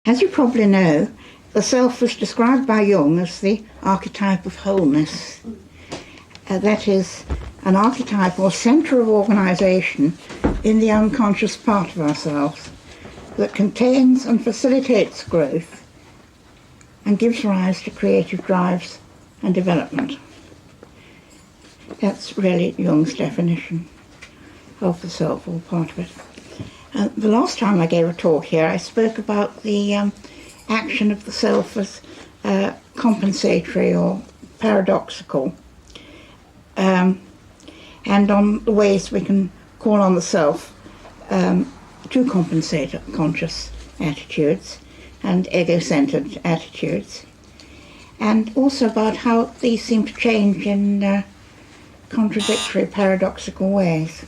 As you probably know, the self was described by Jung as the archetype of wholeness. That is, an archetype or centre of organisation in the unconscious part of ourselves that contains and facilitates growth and gives rise to creative drives and development. That's really Jung's definition of the self, or part of it. The last time I gave a talk here, I spoke about the action of the self as compensatory or paradoxical, and on the ways we can call on the self to compensate conscious attitudes and ego-centred attitudes, and also about how these seem to change in contradictory, paradoxical ways.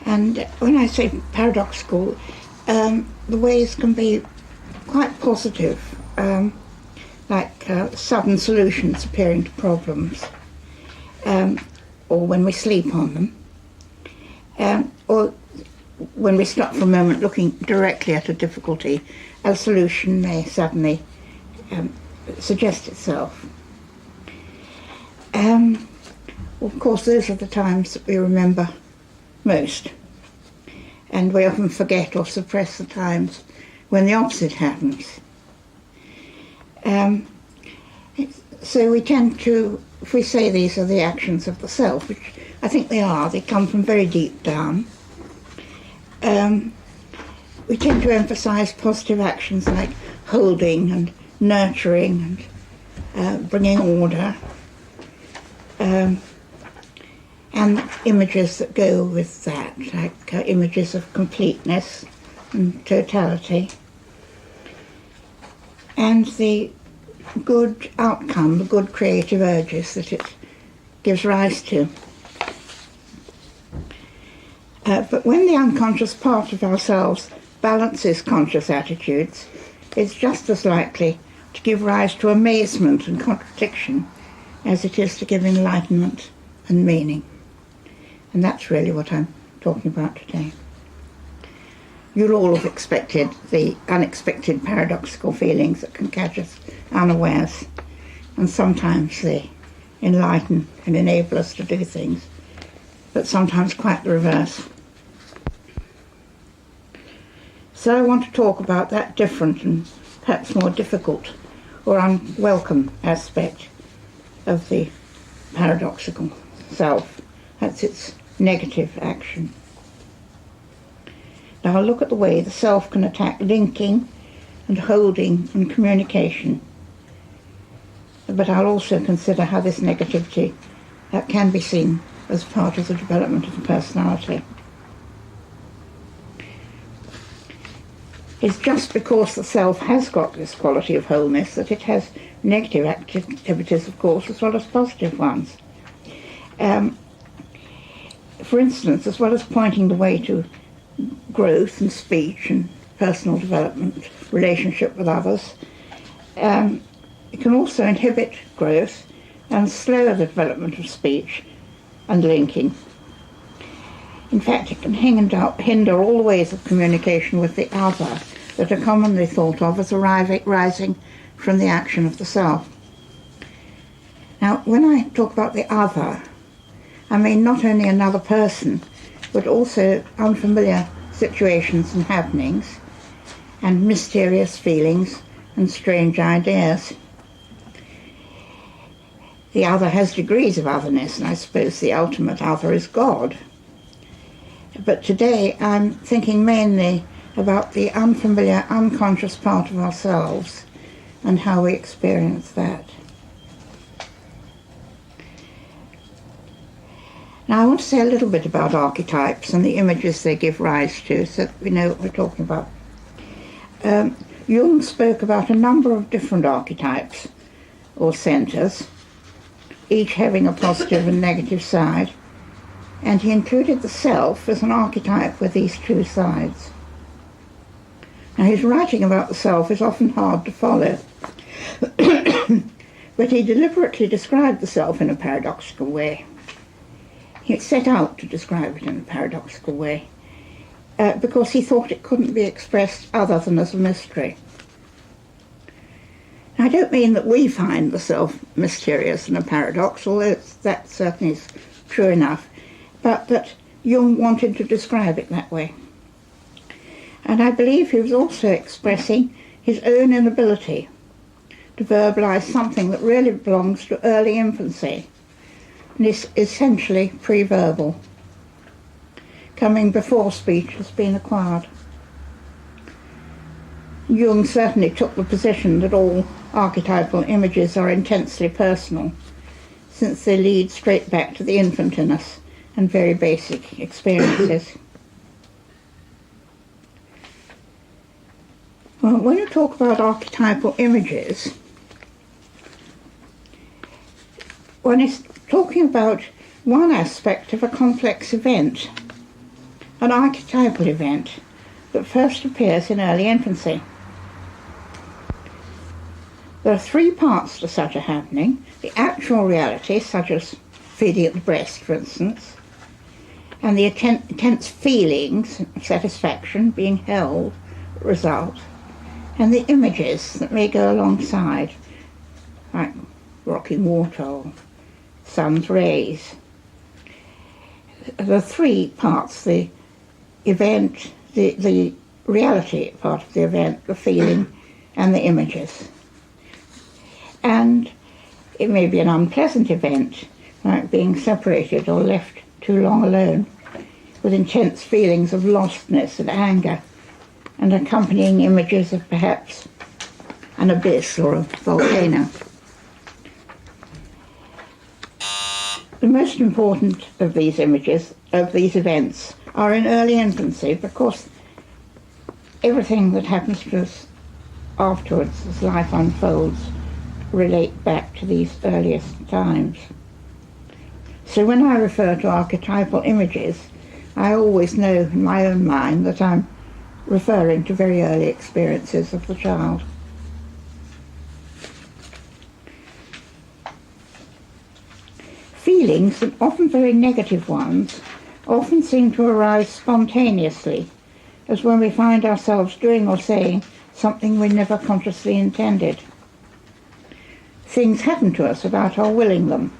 And when I say paradoxical, the ways can be quite positive, like sudden solutions appearing to problems, or when we sleep on them, or when we stop for a moment looking directly at a difficulty, a solution may suddenly suggest itself. Of course, those are the times that we remember most, and we often forget or suppress the times when the opposite happens. So we tend to, if we say these are the actions of the self, which I think they are, they come from very deep down, we tend to emphasise positive actions like holding and nurturing and bringing order, and images that go with that, like images of completeness and totality, and the good outcome, the good creative urges that it gives rise to. But when the unconscious part of ourselves balances conscious attitudes, it's just as likely to give rise to amazement and contradiction as it is to give enlightenment and meaning. And that's really what I'm talking about today. You'll all have expected the unexpected paradoxical feelings that can catch us unawares, and sometimes they enlighten and enable us to do things, but sometimes quite the reverse. So I want to talk about that different and perhaps more difficult or unwelcome aspect of the paradoxical self. That's its negative action. Now I'll look at the way the self can attack linking and holding and communication, but I'll also consider how this negativity can be seen as part of the development of the personality. It's just because the self has got this quality of wholeness that it has negative activities, of course, as well as positive ones. For instance, as well as pointing the way to growth and speech and personal development, relationship with others, it can also inhibit growth and slow the development of speech and linking. In fact, it can hinder all the ways of communication with the other that are commonly thought of as arising from the action of the self. Now, when I talk about the other, I mean not only another person, but also unfamiliar situations and happenings, and mysterious feelings and strange ideas. The other has degrees of otherness, and I suppose the ultimate other is God. But today I'm thinking mainly about the unfamiliar, unconscious part of ourselves and how we experience that. Now I want to say a little bit about archetypes and the images they give rise to, so that we know what we're talking about. Jung spoke about a number of different archetypes or centres, each having a positive and negative side, and he included the self as an archetype with these two sides. Now his writing about the self is often hard to follow, but he deliberately described the self in a paradoxical way. He set out to describe it in a paradoxical way, because he thought it couldn't be expressed other than as a mystery. I don't mean that we find the self mysterious and a paradox, although that certainly is true enough, but that Jung wanted to describe it that way. And I believe he was also expressing his own inability to verbalise something that really belongs to early infancy and is essentially pre-verbal, coming before speech has been acquired. Jung certainly took the position that all archetypal images are intensely personal, since they lead straight back to the infant in us and very basic experiences. Well, when you talk about archetypal images, one is talking about one aspect of a complex event, an archetypal event that first appears in early infancy. There are three parts to such a happening: the actual reality, such as feeding at the breast, for instance, and the intense feelings of satisfaction, being held, result, and the images that may go alongside, like rocking water or sun's rays. The three parts: the event, the reality part of the event, the feeling, and the images. And it may be an unpleasant event, like being separated or left too long alone, with intense feelings of lostness and anger, and accompanying images of perhaps an abyss or a volcano. The most important of these images, of these events, are in early infancy, because everything that happens to us afterwards as life unfolds relate back to these earliest times. So when I refer to archetypal images, I always know in my own mind that I'm referring to very early experiences of the child. Feelings, and often very negative ones, often seem to arise spontaneously, as when we find ourselves doing or saying something we never consciously intended. Things happen to us without our willing them,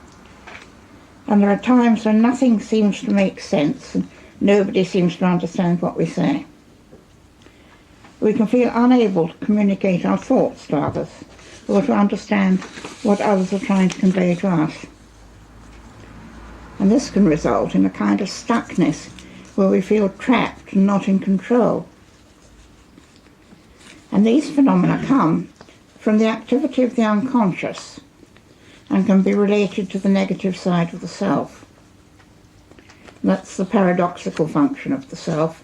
and there are times when nothing seems to make sense and nobody seems to understand what we say. We can feel unable to communicate our thoughts to others, or to understand what others are trying to convey to us. And this can result in a kind of stuckness where we feel trapped and not in control. And these phenomena come from the activity of the unconscious and can be related to the negative side of the self. That's the paradoxical function of the self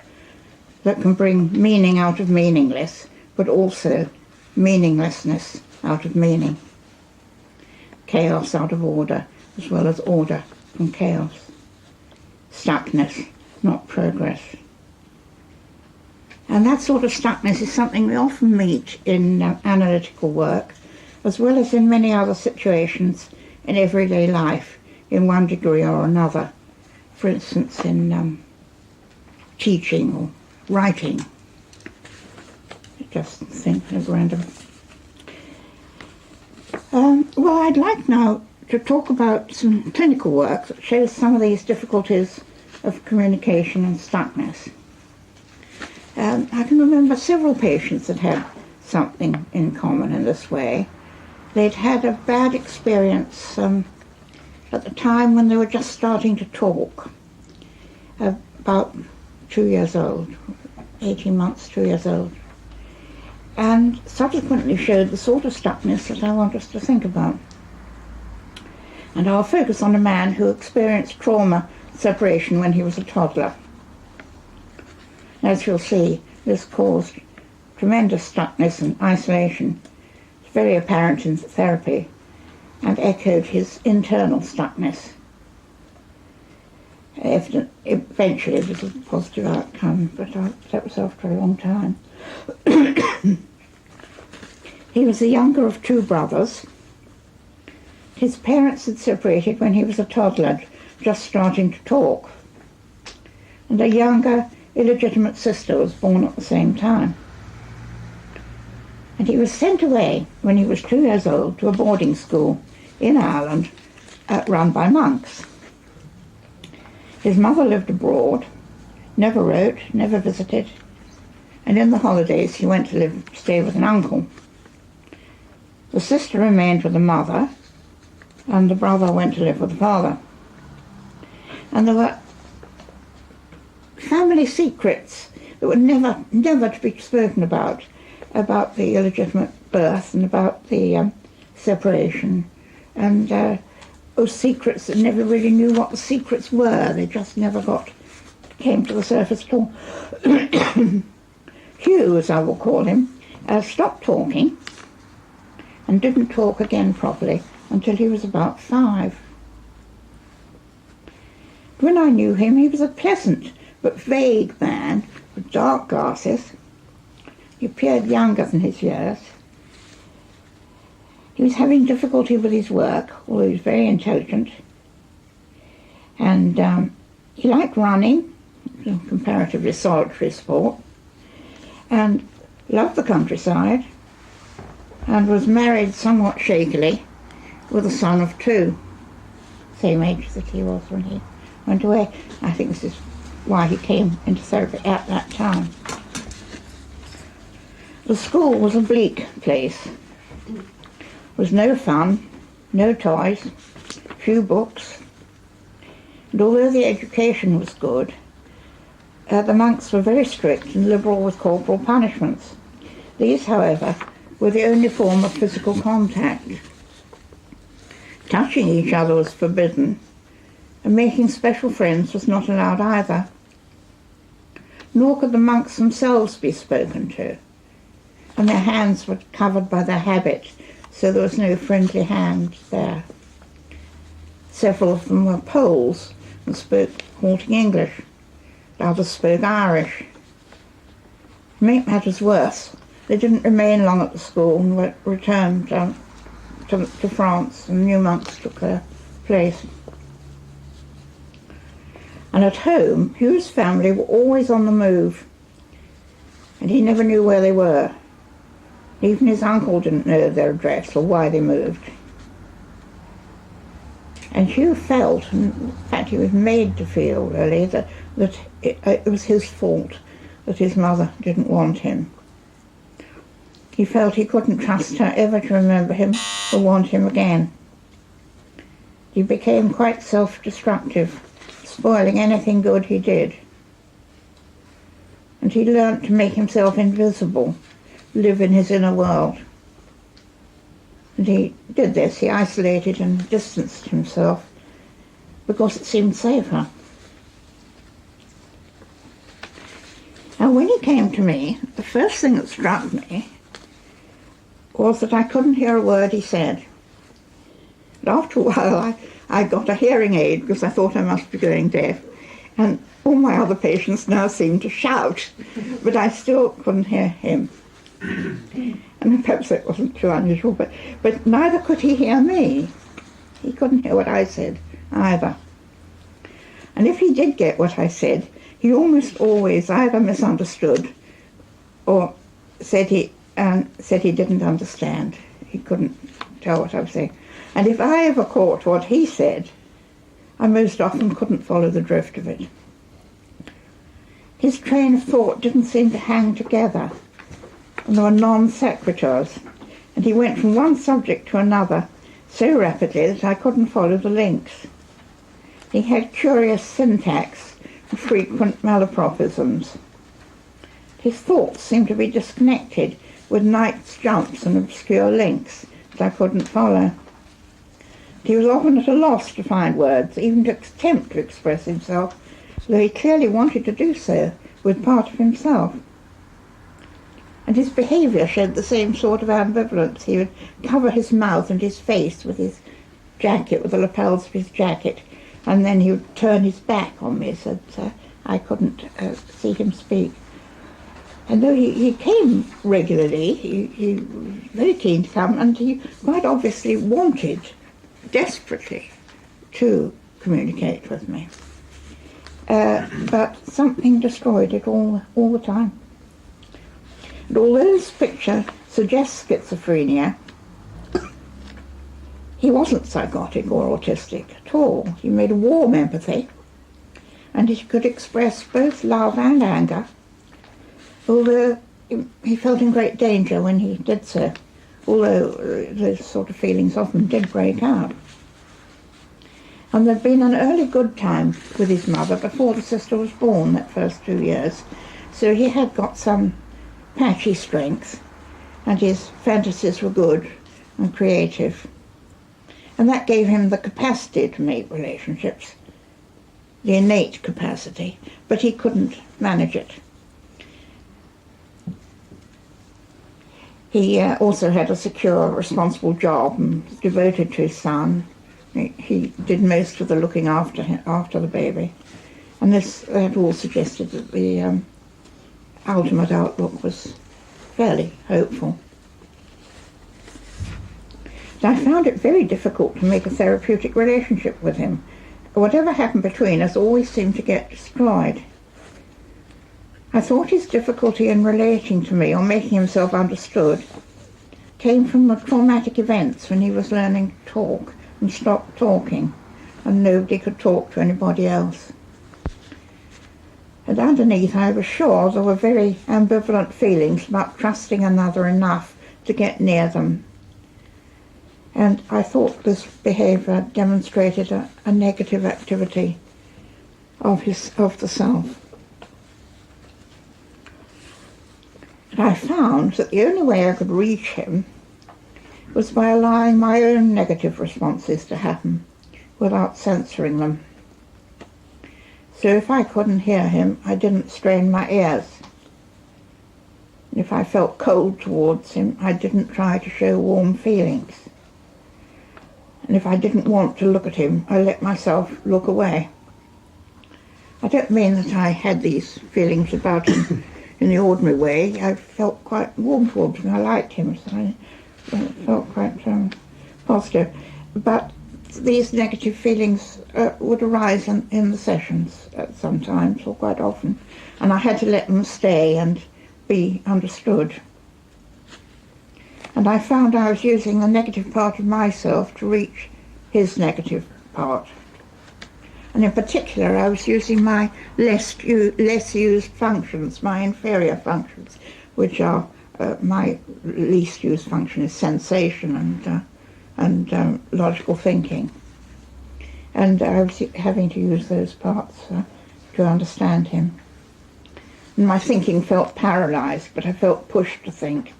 that can bring meaning out of meaningless, but also meaninglessness out of meaning, chaos out of order, as well as order from chaos, stuckness, not progress. And that sort of stuckness is something we often meet in analytical work, as well as in many other situations in everyday life, in one degree or another. For instance, in teaching or writing. Just think at random. Well, I'd like now to talk about some clinical work that shows some of these difficulties of communication and stuckness. I can remember several patients that had something in common in this way. They'd had a bad experience at the time when they were just starting to talk, about 2 years old, 18 months, 2 years old, and subsequently showed the sort of stuckness that I want us to think about. And I'll focus on a man who experienced trauma separation when he was a toddler. As you'll see, this caused tremendous stuckness and isolation. It's very apparent in therapy and echoed his internal stuckness. Eventually it was a positive outcome, but that was after a long time. He was the younger of two brothers. His parents had separated when he was a toddler, just starting to talk. And the younger illegitimate sister was born at the same time. And he was sent away when he was 2 years old to a boarding school in Ireland run by monks. His mother lived abroad, never wrote, never visited, and in the holidays he went to stay with an uncle. The sister remained with the mother, and the brother went to live with the father. And there were family secrets that were never to be spoken about the illegitimate birth and about the separation, and those secrets that never really knew what the secrets were. They just never came to the surface at all. Hugh, as I will call him, stopped talking and didn't talk again properly until he was about 5. When I knew him, he was a pleasant but vague man with dark glasses. He appeared younger than his years. He was having difficulty with his work, although he was very intelligent. And he liked running, a comparatively solitary sport, and loved the countryside, and was married somewhat shakily with a son of 2, same age that he was when he went away. I think this is why he came into therapy at that time. The school was a bleak place. There was no fun, no toys, few books, and although the education was good, the monks were very strict and liberal with corporal punishments. These, however, were the only form of physical contact. Touching each other was forbidden, and making special friends was not allowed either. Nor could the monks themselves be spoken to, and their hands were covered by their habit, so there was no friendly hand there. Several of them were Poles and spoke halting English. Others spoke Irish. To make matters worse, they didn't remain long at the school and returned to France, and new monks took their place. And at home, Hugh's family were always on the move, and he never knew where they were. Even his uncle didn't know their address or why they moved. And Hugh felt, and in fact he was made to feel really, that it was his fault that his mother didn't want him. He felt he couldn't trust her ever to remember him or want him again. He became quite self-destructive, spoiling anything good he did. And he learnt to make himself invisible, live in his inner world. And he did this, he isolated and distanced himself because it seemed safer. Now when he came to me, the first thing that struck me was that I couldn't hear a word he said. But after a while I got a hearing aid because I thought I must be going deaf, and all my other patients now seemed to shout, but I still couldn't hear him. And perhaps it wasn't too unusual, but neither could he hear me. He couldn't hear what I said either. And if he did get what I said, he almost always either misunderstood or said he didn't understand. He couldn't tell what I was saying. And if I ever caught what he said, I most often couldn't follow the drift of it. His train of thought didn't seem to hang together, and there were non sequiturs, and he went from one subject to another so rapidly that I couldn't follow the links. He had curious syntax and frequent malapropisms. His thoughts seemed to be disconnected with Knight's jumps and obscure links that I couldn't follow. He was often at a loss to find words, even to attempt to express himself, though he clearly wanted to do so with part of himself. And his behaviour showed the same sort of ambivalence. He would cover his mouth and his face with his jacket, with the lapels of his jacket, and then he would turn his back on me so that I couldn't see him speak. And though he came regularly, he was very keen to come, and he quite obviously wanted desperately to communicate with me. but something destroyed it all the time. And although this picture suggests schizophrenia, he wasn't psychotic or autistic at all. He made a warm empathy, and he could express both love and anger, although he felt in great danger when he did so, although those sort of feelings often did break out. And there'd been an early good time with his mother before the sister was born, that first 2 years, so he had got some patchy strength, and his fantasies were good and creative. And that gave him the capacity to make relationships, the innate capacity, but he couldn't manage it. He also had a secure, responsible job and was devoted to his son. He did most of the looking after the baby. And that all suggested that the ultimate outlook was fairly hopeful. I found it very difficult to make a therapeutic relationship with him. Whatever happened between us always seemed to get destroyed. I thought his difficulty in relating to me or making himself understood came from the traumatic events when he was learning to talk and stopped talking, and nobody could talk to anybody else. And underneath, I was sure there were very ambivalent feelings about trusting another enough to get near them. And I thought this behaviour demonstrated a negative activity of the self. And I found that the only way I could reach him was by allowing my own negative responses to happen without censoring them. So if I couldn't hear him, I didn't strain my ears. And if I felt cold towards him, I didn't try to show warm feelings. And if I didn't want to look at him, I let myself look away. I don't mean that I had these feelings about him in the ordinary way. I felt quite warm towards him. I liked him, so I felt quite positive. But these negative feelings would arise in the sessions sometimes, or quite often, and I had to let them stay and be understood. And I found I was using the negative part of myself to reach his negative part. And in particular, I was using my less used functions, my inferior functions, which are my least used function is sensation and logical thinking. And I was having to use those parts to understand him. And my thinking felt paralysed, but I felt pushed to think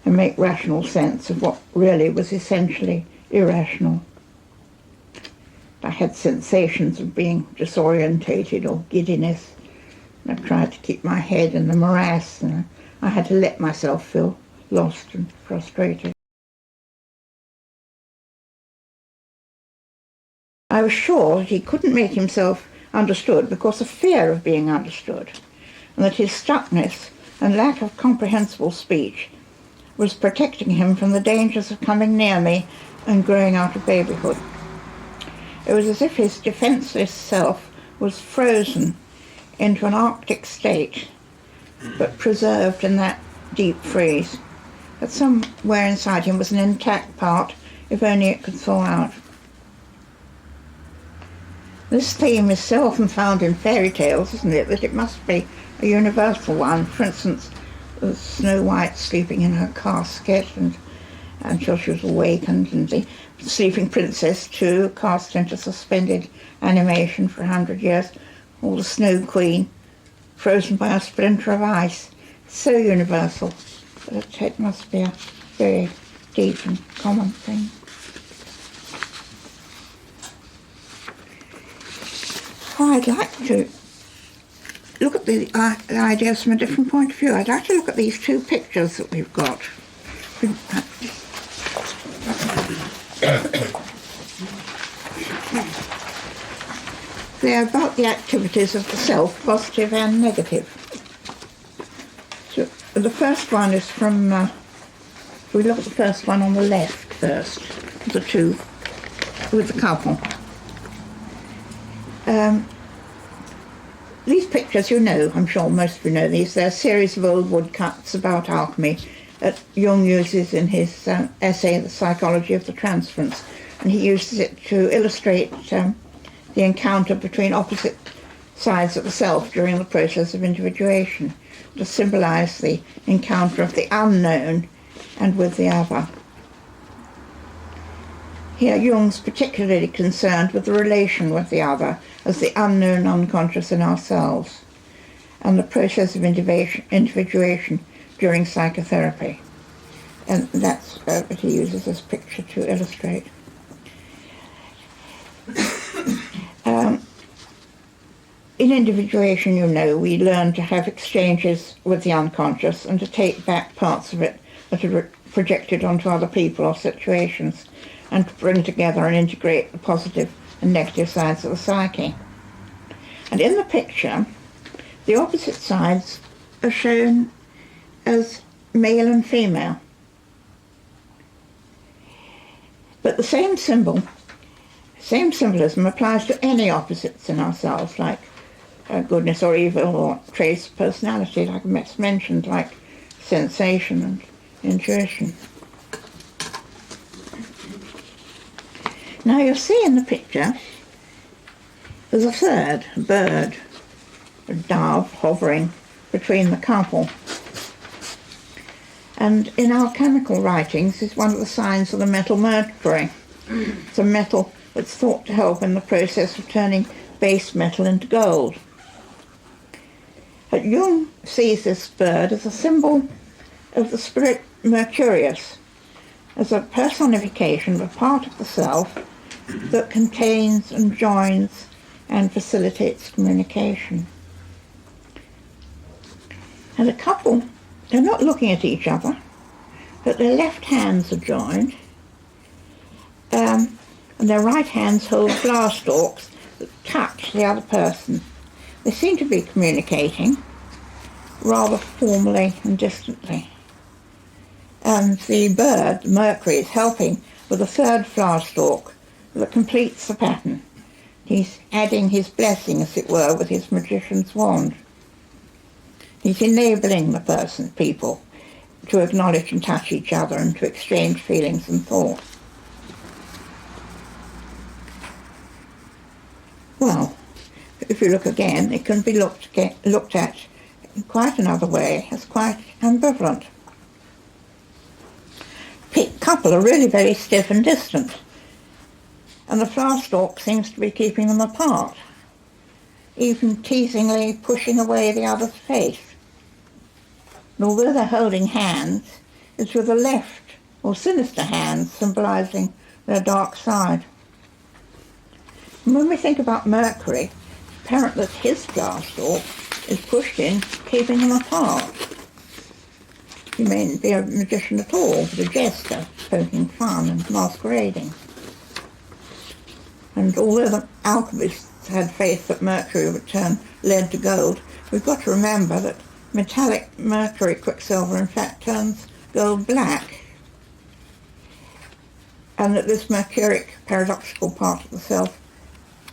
and make rational sense of what really was essentially irrational. I had sensations of being disorientated or giddiness. I tried to keep my head in the morass, and I had to let myself feel lost and frustrated. I was sure he couldn't make himself understood because of fear of being understood, and that his stuckness and lack of comprehensible speech was protecting him from the dangers of coming near me and growing out of babyhood. It was as if his defenceless self was frozen into an Arctic state, but preserved in that deep freeze. That somewhere inside him was an intact part, if only it could thaw out. This theme is so often found in fairy tales, isn't it, that it must be a universal one. For instance, Snow White sleeping in her casket until she was awakened, and the Sleeping Princess too, cast into suspended animation for 100 years, or the Snow Queen, frozen by a splinter of ice. So universal that it must be a very deep and common thing. Oh, I'd like to look at the ideas from a different point of view. I'd like to look at these two pictures that we've got. They're about the activities of the self, positive and negative. So the first one is from, if we look at the first one on the left first, the two, with the couple. These pictures, you know, I'm sure most of you know these, they're a series of old woodcuts about alchemy that Jung uses in his essay, The Psychology of the Transference, and he uses it to illustrate the encounter between opposite sides of the self during the process of individuation, to symbolise the encounter of the unknown and with the other. Here Jung's particularly concerned with the relation with the other as the unknown unconscious in ourselves, and the process of individuation during psychotherapy. And that's what he uses this picture to illustrate. In individuation, you know, we learn to have exchanges with the unconscious and to take back parts of it that are projected onto other people or situations, and to bring together and integrate the positive and negative sides of the psyche. And in the picture, the opposite sides are shown as male and female. But the same symbolism applies to any opposites in ourselves, like goodness or evil, or traits of personality, like I mentioned, like sensation and intuition. Now you'll see in the picture there's a third bird, a dove, hovering between the couple. And in alchemical writings is one of the signs of the metal mercury. It's a metal that's thought to help in the process of turning base metal into gold. But Jung sees this bird as a symbol of the spirit Mercurius, as a personification of a part of the self that contains and joins and facilitates communication. And a couple, they're not looking at each other, but their left hands are joined, and their right hands hold flower stalks that touch the other person. They seem to be communicating rather formally and distantly. And the bird, Mercury, is helping with a third flower stalk that completes the pattern. He's adding his blessing, as it were, with his magician's wand. He's enabling the people, to acknowledge and touch each other and to exchange feelings and thoughts. Well, if you look again, it can be looked at in quite another way, as quite ambivalent. Couple are really very stiff and distant, and the flower stalk seems to be keeping them apart, even teasingly pushing away the other's face. And although they're holding hands, it's with a left or sinister hand symbolising their dark side. And when we think about Mercury, it's apparent that his flower stalk is pushed in, keeping them apart. He mayn't be a magician at all, but a jester, poking fun and masquerading. And although the alchemists had faith that Mercury would turn lead to gold, we've got to remember that metallic mercury quicksilver in fact turns gold black, and that this mercuric paradoxical part of the self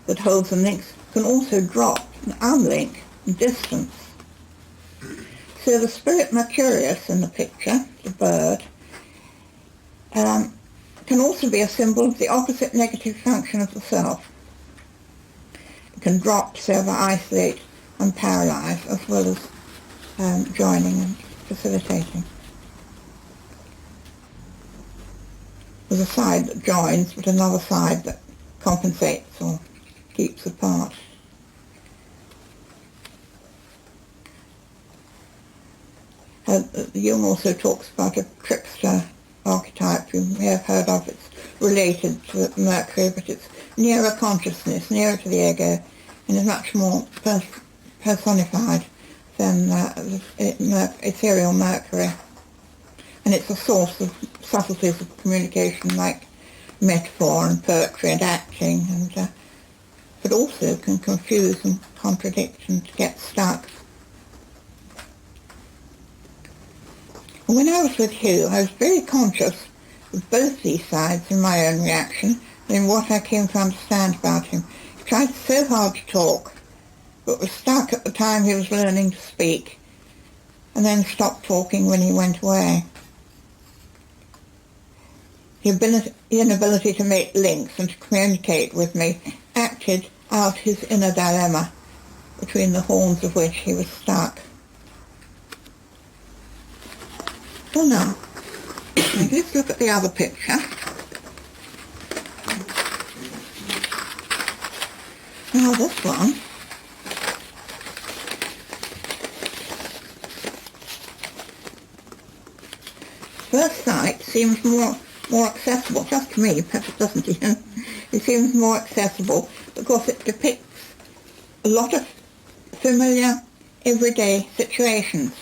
that holds and links can also drop and unlink and distance. So the spirit Mercurius in the picture, the bird, can also be a symbol of the opposite negative function of the self. It can drop, sever, isolate and paralyse, as well as joining and facilitating. There's a side that joins, but another side that compensates or keeps apart. Jung also talks about a trickster archetype you may have heard of. It's related to Mercury, but it's nearer consciousness, nearer to the ego, and is much more personified than ethereal Mercury. And it's a source of subtleties of communication like metaphor and poetry and acting, and but also can confuse and contradict and get stuck. When I was with Hugh, I was very conscious of both these sides in my own reaction and in what I came to understand about him. He tried so hard to talk, but was stuck at the time he was learning to speak, and then stopped talking when he went away. The inability to make links and to communicate with me acted out his inner dilemma, between the horns of which he was stuck. So now, let's look at the other picture. Now this one, first sight seems more accessible, just to me, perhaps it doesn't even. It seems more accessible because it depicts a lot of familiar everyday situations,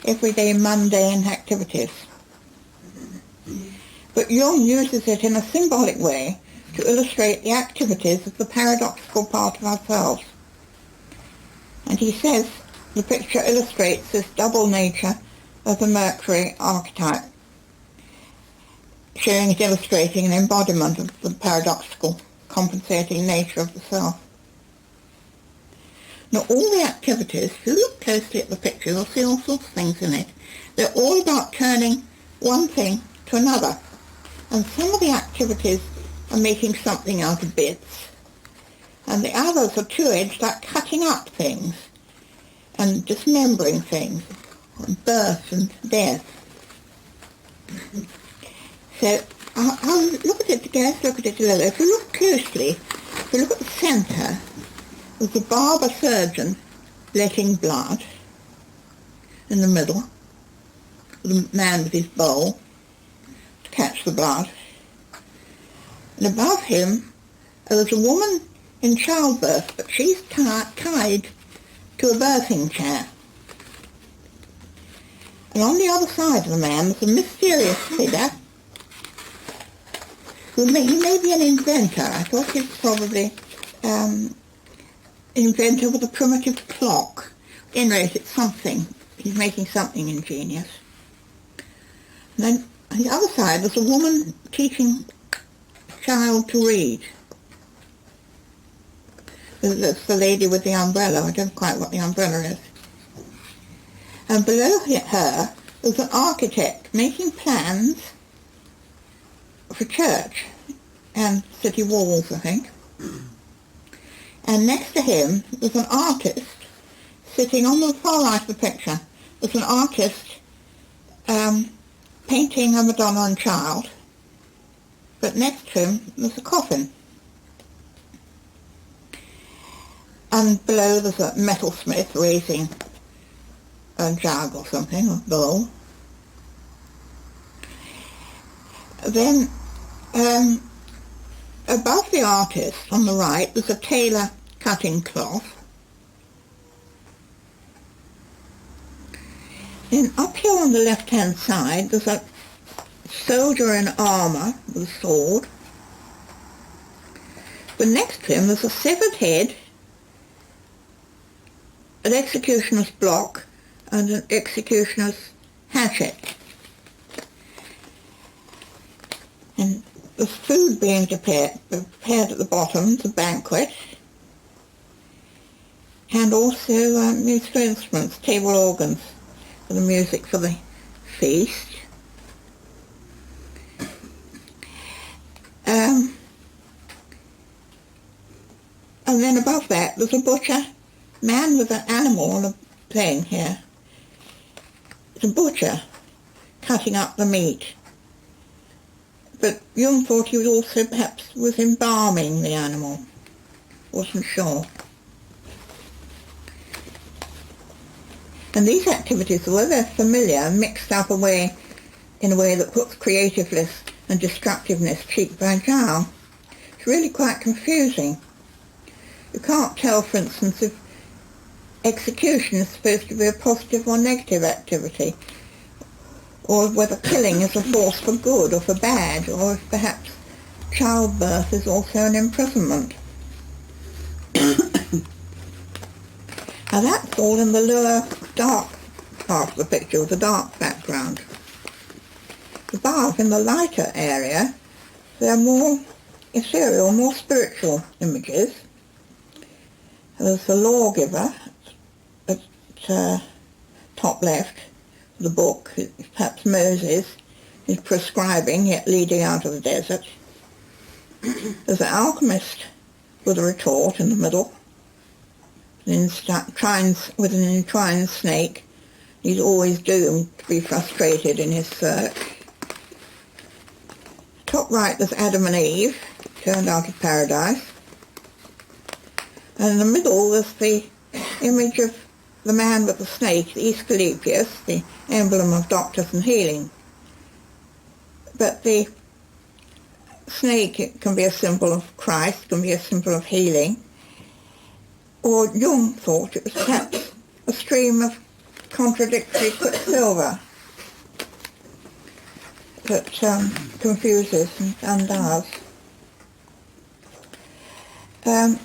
everyday mundane activities. But Jung uses it in a symbolic way to illustrate the activities of the paradoxical part of ourselves. And he says the picture illustrates this double nature of the Mercury archetype, showing it illustrating an embodiment of the paradoxical, compensating nature of the self. Now all the activities, if you look closely at the picture, you'll see all sorts of things in it. They're all about turning one thing to another. And some of the activities are making something out of bits, and the others are two-edged, like cutting up things and dismembering things, and birth and death. So I'll look at it together, look at it a little. If you look closely, if you look at the centre, there's a barber surgeon letting blood in the middle, the man with his bowl to catch the blood. And above him there's a woman in childbirth, but she's tied to a birthing chair. And on the other side of the man there's a mysterious figure he may be an inventor. I thought he was probably inventor with a primitive clock. At any rate, it's something. He's making something ingenious. And then on the other side there's a woman teaching a child to read. That's the lady with the umbrella. I don't know quite what the umbrella is. And below her there's an architect making plans for church and city walls, I think. And next to him there's an artist sitting on the far right of the picture. There's an artist painting a Madonna and Child, but next to him there's a coffin. And below there's a metalsmith raising a jug or something, or a bowl. Then above the artist on the right there's a tailor cutting cloth. Then up here on the left hand side there's a soldier in armour with a sword. But next to him there's a severed head, an executioner's block and an executioner's hatchet. And there's food being prepared at the bottom, the banquet, and also musical instruments, table organs for the music for the feast. And then above that there's a butcher, man with an animal on a plane here. It's a butcher cutting up the meat. But Jung thought he was also perhaps was embalming the animal. Wasn't sure. And these activities, although they're familiar, mixed up in a way that puts creativeness and destructiveness cheek by jowl. It's really quite confusing. You can't tell, for instance, if execution is supposed to be a positive or negative activity, or whether killing is a force for good or for bad, or if perhaps childbirth is also an imprisonment. Now that's all in the lower dark part of the picture with a dark background. Above, in the lighter area, there are more ethereal, more spiritual images. There's the lawgiver at top left of the book. Perhaps Moses is prescribing yet leading out of the desert. There's the alchemist with a retort in the middle, with an entwined snake. He's always doomed to be frustrated in his search. Top right, there's Adam and Eve, turned out of paradise. And in the middle, there's the image of the man with the snake, the Asclepius, the emblem of doctors and healing. But the snake, it can be a symbol of Christ, can be a symbol of healing. Or Jung thought it was perhaps a stream of contradictory quicksilver that confuses and undoes.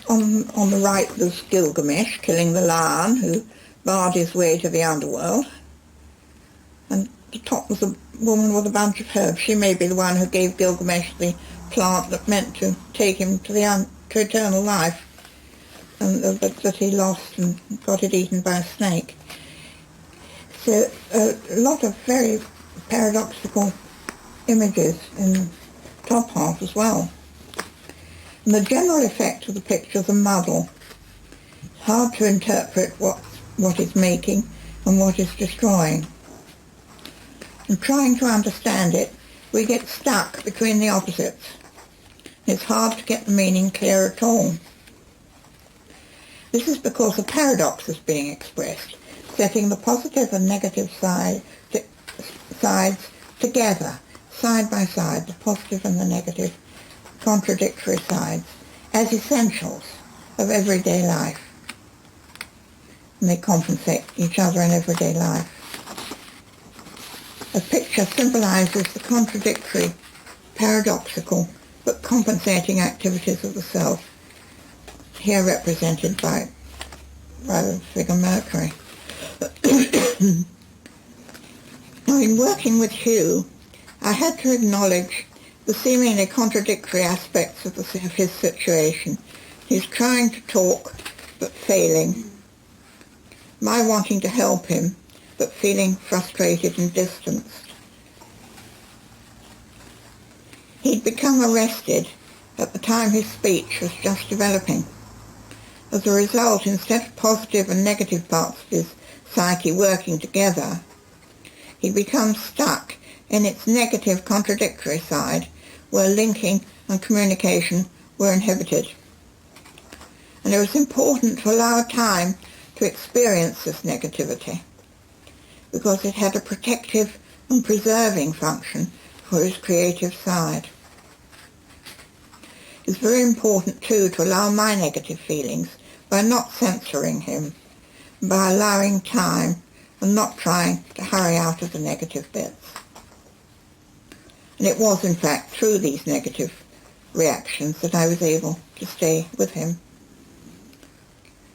On the right there's Gilgamesh killing the lion who barred his way to the underworld. And at the top was a woman with a bunch of herbs. She may be the one who gave Gilgamesh the plant that meant to take him to to eternal life, and that he lost and got it eaten by a snake. So a lot of very paradoxical images in the top half as well. And the general effect of the picture is a muddle. It's hard to interpret what is making and what is destroying. And trying to understand it, we get stuck between the opposites. It's hard to get the meaning clear at all. This is because a paradox is being expressed, setting the positive and negative sides together, side by side, the positive and the negative, contradictory sides, as essentials of everyday life. And they compensate each other in everyday life. A picture symbolises the contradictory, paradoxical, but compensating activities of the self, here represented by the figure Mercury. Now, in working with Hugh, I had to acknowledge the seemingly contradictory aspects of his situation. He's trying to talk, but failing. My wanting to help him, but feeling frustrated and distanced. He'd become arrested at the time his speech was just developing. As a result, instead of positive and negative parts of his psyche working together, he'd become stuck in its negative contradictory side, where linking and communication were inhibited. And it was important to allow time to experience this negativity, because it had a protective and preserving function for his creative side. It's very important too to allow my negative feelings by not censoring him, by allowing time and not trying to hurry out of the negative bits. And it was in fact through these negative reactions that I was able to stay with him.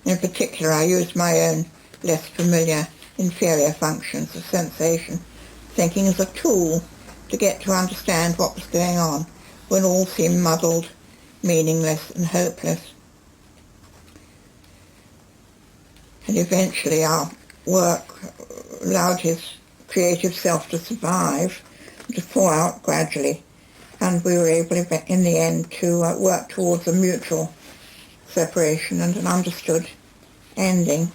In particular, I used my own less familiar inferior functions of sensation, thinking as a tool to get to understand what was going on when all seemed muddled, meaningless and hopeless. And eventually our work allowed his creative self to survive, to thaw out gradually, and we were able in the end to work towards a mutual separation and an understood ending.